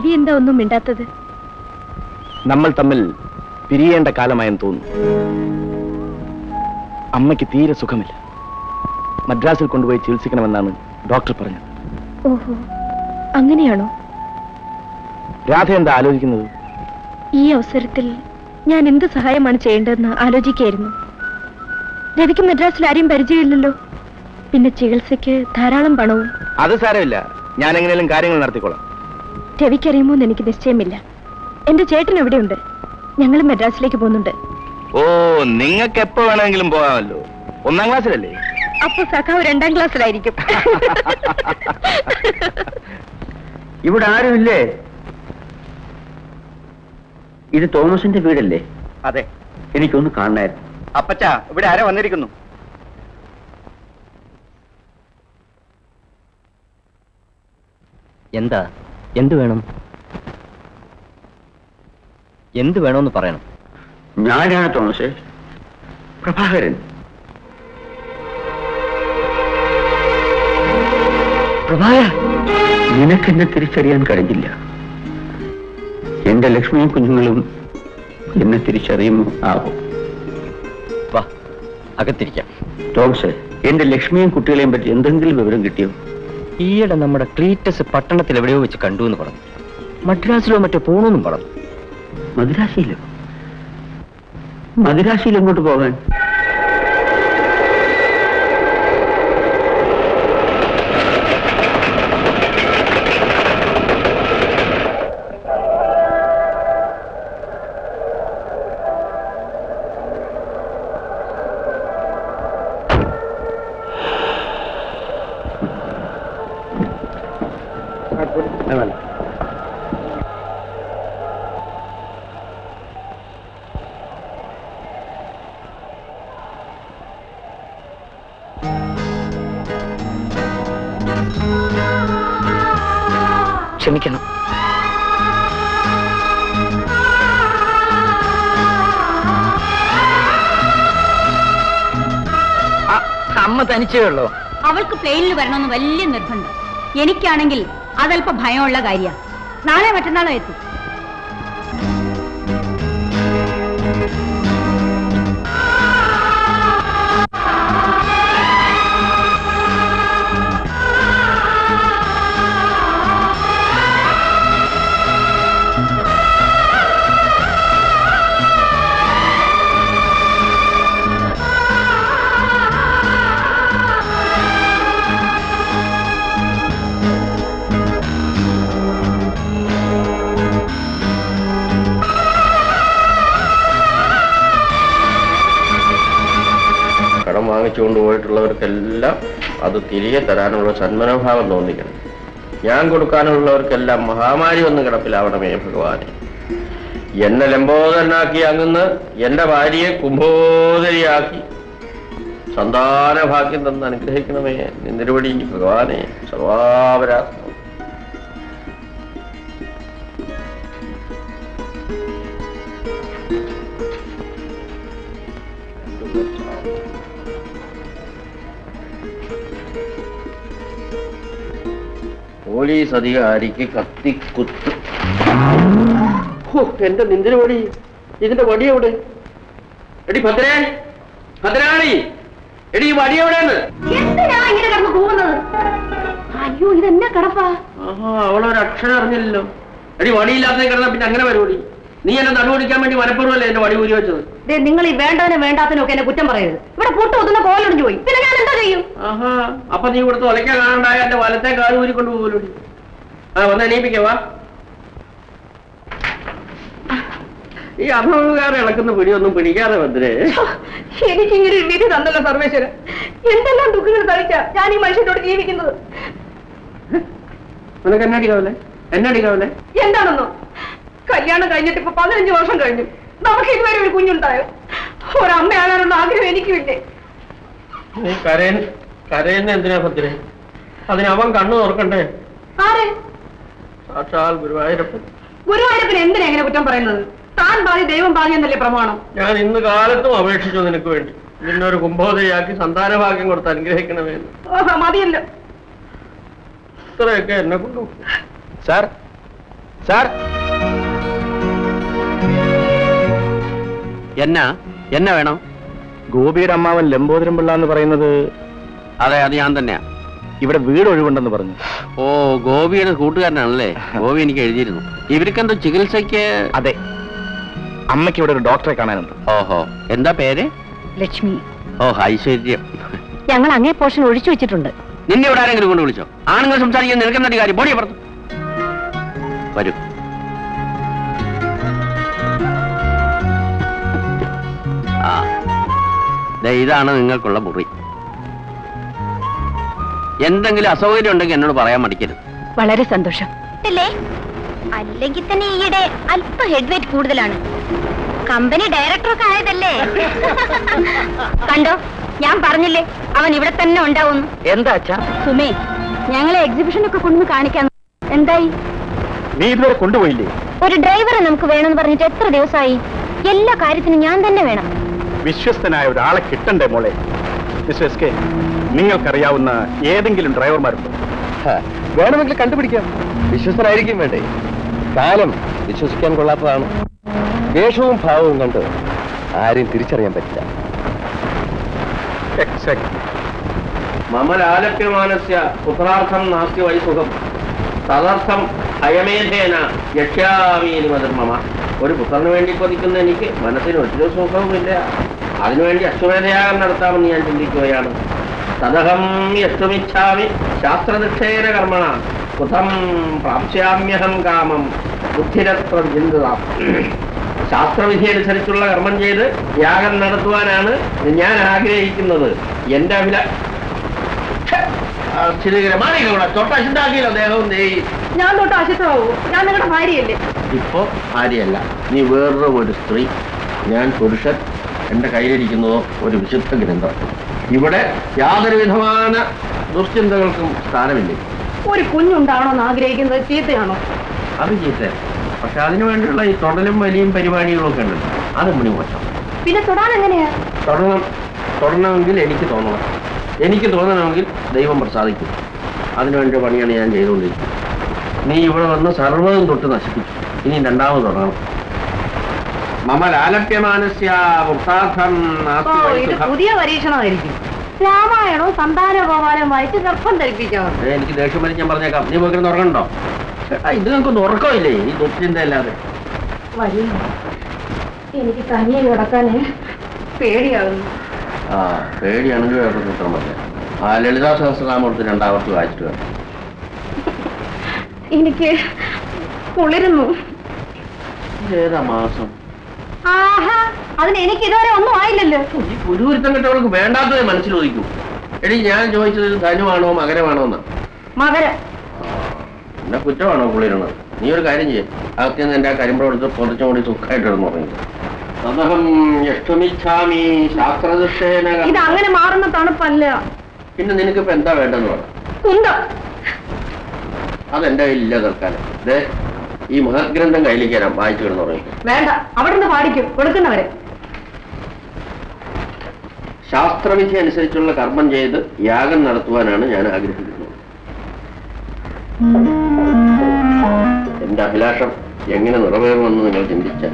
രവി എന്താ ഒന്നും മിണ്ടാത്തത്? നമ്മൾ തമ്മിൽ പിരിയേണ്ട കാലമായെന്ന് തോന്നുന്നു. അമ്മയ്ക്ക് തീരെ സുഖമില്ല. മദ്രാസിൽ കൊണ്ടുപോയി ചികിത്സിക്കണമെന്നാണ് ഡോക്ടർ പറഞ്ഞത്. ഓഹോ, അങ്ങനെയാണോ? രാധ എന്താ ആലോചിക്കുന്നത്? ഈ അവസരത്തിൽ ഞാൻ എന്ത് സഹായമാണ് ചെയ്യേണ്ടതെന്ന് ആലോചിക്കായിരുന്നു. രവിക്ക് മദ്രാസിൽ ആരെയും പരിചയമില്ലല്ലോ. പിന്നെ ചികിത്സയ്ക്ക് ധാരാളം പണവും. അത് സാരമില്ല, ഞാൻ എങ്ങനെയും കാര്യങ്ങൾ നടത്തിക്കോളാം. രവിക്കറിയുമോ എന്ന് എനിക്ക് നിശ്ചയമില്ല. എന്റെ ചേട്ടൻ എവിടെയുണ്ട്. ഞങ്ങൾ മദ്രാസിലേക്ക് പോകുന്നുണ്ട്. ഓ, നിങ്ങൾക്ക് എപ്പോ വേണമെങ്കിലും പോകാമല്ലോ. 1ാം ക്ലാസ്സിലല്ലേ? അപ്പൊ സഖാവ് 2ാം ക്ലാസ്സിലായിരിക്കും. ഇവിടെ ആരുമില്ലേ? ഇത് തോമസിന്റെ വീടല്ലേ? അതെ. എനിക്കൊന്ന് കാണണായിരുന്നു. അപ്പച്ചാ, ഇവിടെ ആരോ വന്നിരിക്കുന്നു. എന്താ? എന്ത് വേണം? എന്ത് വേണമെന്ന് പറയണം. ഞാനാണ് തോമസേ, പ്രഭാകരൻ. പ്രഭാകര, നിനക്കെന്നെ തിരിച്ചറിയാൻ കഴിഞ്ഞില്ല. എന്റെ ലക്ഷ്മിയും കുഞ്ഞുങ്ങളും എന്നെ തിരിച്ചറിയുമോ ആവും? വാ, അകത്തിരിക്കാം. തോമസേ, എന്റെ ലക്ഷ്മിയും കുട്ടികളെയും പറ്റി എന്തെങ്കിലും വിവരം കിട്ടിയോ? ഈയിടെ നമ്മുടെ ക്ലീറ്റസ് പട്ടണത്തിൽ എവിടെയോ വെച്ച് കണ്ടു എന്ന് പറഞ്ഞു. മദ്രാസിലോ മറ്റോ പോണെന്നും പറഞ്ഞു. മദ്രാസിയിലോ? മദ്രാസിയിൽ എങ്ങോട്ട് പോകാൻ? ക്ഷമിക്കണം. അമ്മ തനിച്ചേ ഉള്ളോ? അവൾക്ക് പ്ലെയിനിൽ വരണമെന്ന് വലിയ നിർബന്ധം. എനിക്കാണെങ്കിൽ അതല്പം ഭയമുള്ള കാര്യമാണ്. നാളെ മറ്റന്നാളോ എത്തും. കടം വാങ്ങിച്ചുകൊണ്ട് പോയിട്ടുള്ളവർക്കെല്ലാം അത് തിരികെ തരാനുള്ള സന്മനോഭാവം തോന്നിക്കണം. ഞാൻ കൊടുക്കാനുള്ളവർക്കെല്ലാം മഹാമാരി ഒന്ന് കിടപ്പിലാവണമേ ഭഗവാനെ. എന്നെ ലംബോദരനാക്കി അങ്ങ് എന്റെ ഭാര്യയെ കുംഭോദരിയാക്കി സന്താന ഭാഗ്യം തന്ന് അനുഗ്രഹിക്കണമേ. നിന്നിരുപടി ഭഗവാനെ. സർവാപരാധം. പോലീസ് അധികാരിക്ക് കത്തിക്കുത്ത്. എന്റെ നിന്തിന് വടി. ഇതിന്റെ വടി എവിടെ? എടി ഭദ്രേ, ഭദ്രാണി, എടി ഈ വടി എവിടെയാണ്? അയ്യോ, ഇതെന്നാ കടപ്പാ? ആഹാ, അവളൊരക്ഷരം അറിഞ്ഞില്ലല്ലോ. എടി വടിയില്ലാത്ത കിടന്ന പിന്നെ അങ്ങനെ വരുവടി. നീ എന്നെ നടുപിടിക്കാൻ വേണ്ടി മനപ്പൂർവ്വമല്ലേ എന്റെ വടി ഊരി വെച്ചത്? നിങ്ങൾ ഈ വേണ്ടവനെ വേണ്ടാത്തനും ഒക്കെ എന്നെ കുറ്റം പറയരുത്. ഇവിടെ കൂട്ട് ഒതുന്ന കോലൊടിഞ്ഞു പോയി. പിന്നെ ഞാൻ എന്താ ചെയ്യും? ആഹാ, അപ്പൊ നീ ഇവിടുത്തെ ഒലയ്ക്കാൻ കാണണ്ടായ എന്റെ വലത്തെ കാല് ഊരിക്കൊണ്ട് പോകൂലടി. ആ, വന്ന് എണീപ്പിക്കവാ. ഈ അധമുകാരെ ഇളക്കുന്ന പിടിയൊന്നും പിടിക്കാതെ ഭദ്രേ. എനിക്കിങ്ങനെ ഒരു വിധി തന്നല്ലോ സർവേശ്വരൻ. എന്തെല്ലാം ദുഃഖങ്ങൾ തളിച്ച ഞാൻ ഈ മനുഷ്യനോട് ജീവിക്കുന്നത്. നിനക്ക് എന്നടിക്കാവല്ലേ? എന്നടിക്കാവല്ലേ? എന്താണെന്നോ? കല്യാണം കഴിഞ്ഞിട്ട് ഇപ്പൊ 15 വർഷം കഴിഞ്ഞു. നമുക്ക് ഇതുവരെ ഒരു കുഞ്ഞുണ്ടായോ? ഒരമ്മയാകാനുള്ള ആഗ്രഹം എനിക്കുമില്ലേ? നീ കരയുന്ന എന്തിനാ ഭദ്രേ? അതിന് അവൻ കണ്ണു തുറക്കണ്ടേ? ആരെ? സാക്ഷാൽ ഗുരുവായൂരപ്പൻ. ഗുരുവായൂരപ്പൻ എന്തിനാ എങ്ങനെ കുറ്റം പറയുന്നത്? താൻ പാതി ദൈവം പാതി എന്നല്ലേ പ്രമാണം? ഞാൻ ഇന്ന് കാലത്തും അപേക്ഷിച്ചു നിനക്ക് വേണ്ടി. നിന്നൊരു കുംഭോദരിയാക്കി സന്താനഭാഗ്യം കൊടുത്ത് അനുഗ്രഹിക്കണമെന്ന്. മതിയല്ലോ. ഇത്രയൊക്കെ എന്നെ കൊണ്ടു. സാർ, സാർ, എന്നാ വേണം? ഗോപിയുടെ അമ്മാവൻ ലംബോദരം പിള്ള എന്ന് പറയുന്നത് അതെ, അത് ഞാൻ തന്നെയാ. ഇവിടെ വീട് ഒഴിവുണ്ടെന്ന് പറഞ്ഞു. ഓ, ഗോപിയുടെ കൂട്ടുകാരനാണല്ലേ? ഗോപി എനിക്ക് എഴുതിയിരുന്നു. ഇവർക്കെന്തോ ചികിത്സയ്ക്ക്? അതെ, അമ്മയ്ക്ക് ഇവിടെ ഒരു ഡോക്ടറെ കാണാനുണ്ട്. ഓഹോ, എന്താ പേര്? ലക്ഷ്മി. ഓ, ഐശ്വര്യം. ഞങ്ങൾ അങ്ങേ പോർഷൻ ഒഴിച്ചു വെച്ചിട്ടുണ്ട്. നിന്നെ ഇവിടെ ആരെങ്കിലും കൊണ്ട് വിളിച്ചോ? ആണുങ്ങൾ സംസാരിക്കാൻ നിനക്കെന്താ കാര്യം? ബോഡിയെ പറഞ്ഞു വരൂ. ആ, ഇതാണ് നിങ്ങൾക്കുള്ള മുറി. എന്തെങ്കിലും അസൗകര്യം ഉണ്ടെങ്കിൽ എന്നോട് പറയാൻ മടിക്കരുത്. വളരെ സന്തോഷം. അല്ലെങ്കിൽ തന്നെ ഈയിടെ അല്പ ഹെഡ് വെയിറ്റ് കൂടുതലാണ്. കമ്പനി ഡയറക്ടറൊക്കെ ആയതല്ലേ? കണ്ടോ, ഞാൻ പറഞ്ഞില്ലേ അവൻ ഇവിടെ തന്നെ ഉണ്ടാവുന്നു. എന്താ അച്ഛാ? സുമേ, ഞങ്ങളെ എക്സിബിഷനൊക്കെ കൊണ്ടു കാണിക്കാൻ എന്തായി? നീ ഇതുവരെ കൊണ്ടുപോയില്ലേ? ഒരു ഡ്രൈവറെ നമുക്ക് വേണമെന്ന് പറഞ്ഞിട്ട് എത്ര ദിവസമായി? എല്ലാ കാര്യത്തിനും ഞാൻ തന്നെ വേണം. വിശ്വസ്തനായ ഒരാളെ കിട്ടണ്ടേ മോളെ? മിസ്റ്റർ എസ് കെ, നിങ്ങൾക്കറിയാവുന്ന ഏതെങ്കിലും ഡ്രൈവർമാരുണ്ടോ? വേണമെങ്കിൽ കണ്ടുപിടിക്കാം. വിശ്വസ്തനായിരിക്കും വേണ്ടേ? കാലം വിശ്വസിക്കാൻ കൊള്ളാത്തതാണ്. വേഷവും ഭാവവും കണ്ട് ആരെയും തിരിച്ചറിയാൻ പറ്റില്ല. മമലാലപ്യമാനസ്യ പുത്രാർത്ഥം നാസ്തി വൈ സുഖം തദർത്ഥം ഹയമേധേന യക്ഷ്യാമീനി മധുർമമ. ഒരു പുത്രന് വേണ്ടി കൊതിക്കുന്ന എനിക്ക് മനസ്സിന് ഒരു സുഖവുമില്ല. അതിനുവേണ്ടി അശ്വമേധയാഗം നടത്താമെന്ന് ഞാൻ ചിന്തിക്കുകയാണ്. തദഹം യഷ്ടുമിച്ഛാമി ശാസ്ത്രനിക്ഷേന കർമ്മണ കുതം പ്രാപ്സ്യാമ്യഹം കാമം ബുദ്ധിരത്ര ചിന്തതാം. ശാസ്ത്രവിധി അനുസരിച്ചുള്ള കർമ്മം ചെയ്ത് യാഗം നടത്തുവാനാണ് ഞാൻ ആഗ്രഹിക്കുന്നത്. എന്റെ തൊട്ടശുദ്ധാക്കിയല്ലോ ദേഹവും ദേഹി. ഞാൻ തൊട്ട് അശുദ്ധമാവൂ? ഞാൻ നിങ്ങളുടെ ഭാര്യയല്ലേ? ഇപ്പോ ഭാര്യയല്ല, നീ വേറൊരു ഒരു സ്ത്രീ, ഞാൻ പുരുഷൻ. എന്റെ കയ്യിലിരിക്കുന്നതോ ഒരു വിശുദ്ധ ഗ്രന്ഥം. ഇവിടെ യാതൊരു വിധமான ദുശ്ചിന്തകൾക്കും സ്ഥാനമില്ല. ഒരു കുഞ്ഞുണ്ടാവണമെന്ന് ആഗ്രഹിക്കുന്നത് ചീത്തയാണോ? അത് ചീത്ത. പക്ഷെ അതിനു വേണ്ടിയുള്ള ഈ തൊടലും വലിയും പരിപാടികളും ഒക്കെ ഉണ്ടല്ലോ, അത് മണി മോശം. പിന്നെ തൊടാൻ എങ്ങനെയാ? തൊടണമെങ്കിൽ എനിക്ക് തോന്നണം. എനിക്ക് തോന്നണമെങ്കിൽ ദൈവം പ്രസാദിക്കും. അതിനുവേണ്ടി പണിയാണ് ഞാൻ ചെയ്തുകൊണ്ടിരിക്കുന്നത്. നീ ഇവിടെ വന്ന് സർവ്വതും തൊട്ട് നശിപ്പിച്ചു. ഇനി രണ്ടാമത് തുടങ്ങണം. മമ ലാലപ്യമാനസ്യ വൃത്താർത്ഥം നാസ്തി വൈ ഇത് സുഖം. പുതിയ പരീക്ഷണമായിരിക്കും. രാമായണോ സന്താന ഗോപാലം വായിച്ച് ഗർഭം ധരിപ്പിക്കാം. എനിക്ക് ദേഷ്യം വരും, ഞാൻ പറഞ്ഞേക്കാം. നീ പോയി ഉറങ്ങണ്ടോ? ചേട്ടാ, ഇത് നിങ്ങൾക്കൊന്ന് ഉറക്കമില്ലേ ഈ ദുശ്ചിന്ത അല്ലാതെ? വഴി എനിക്ക് തനിയെ കിടക്കാന് പേടിയാകുന്നു. ആ, പേടിയാണെങ്കിൽ വേറെ സൂത്രം പറയാം. ആ ലളിതാ സഹസ്രനാമം എടുത്ത് രണ്ടാമത്തെ വായിച്ചിട്ട് വേണം. എനിക്ക് കുളിരുന്നു. ഇതേതാ മാസം? ആഹാ, അതിന് എനിക്ക് ഇതുവരെ ഒന്നും ആയില്ലല്ലോ. ഈ പുരുവിരുത്തം കെട്ടവൾക്ക് വേണ്ടാത്തതേ മനസ്സിലൊതുക്കൂ. എടി, ഞാൻ ചോദിച്ചത് ധനുവാണോ മകരമാണോ എന്നാ? മകര. എന്നെ കുറ്റമാണോ കുളിരുന്നത്? നീ ഒരു കാര്യം ചെയ്യേ, അകത്ത് എന്റെ ആ കരിമ്പഴം എടുത്ത് പുറച്ചും കൂടി സുഖമായിട്ട് ഇടുന്നു പറഞ്ഞു. അതഹം യഷ്ടുമിച്ഛാമി ശാസ്ത്രദൃഷ്ടേന. ഇത് അങ്ങനെ മാറുന്ന തണുപ്പല്ല. പിന്നെ നിനക്കിപ്പോ എന്താ വേണ്ടെന്ന് പറ. കുന്തം. അതെന്റെ കയ്യിലില്ല തൽക്കാലം. ദേ, ഈ മഹത്ഗ്രന്ഥം കയ്യിലേക്ക് തരാം, വായിച്ചു കിടന്നു പറയും. വേണ്ട, അവിടെ നിന്ന് പാടിക്കും കൊടുക്കുന്നവരെ. ശാസ്ത്രവിധി അനുസരിച്ചുള്ള കർമ്മം ചെയ്ത് യാഗം നടത്തുവാനാണ് ഞാൻ ആഗ്രഹിക്കുന്നത്. എന്റെ അഭിലാഷം എങ്ങനെ നിറവേറുമെന്ന് നിങ്ങൾ ചിന്തിച്ചാൽ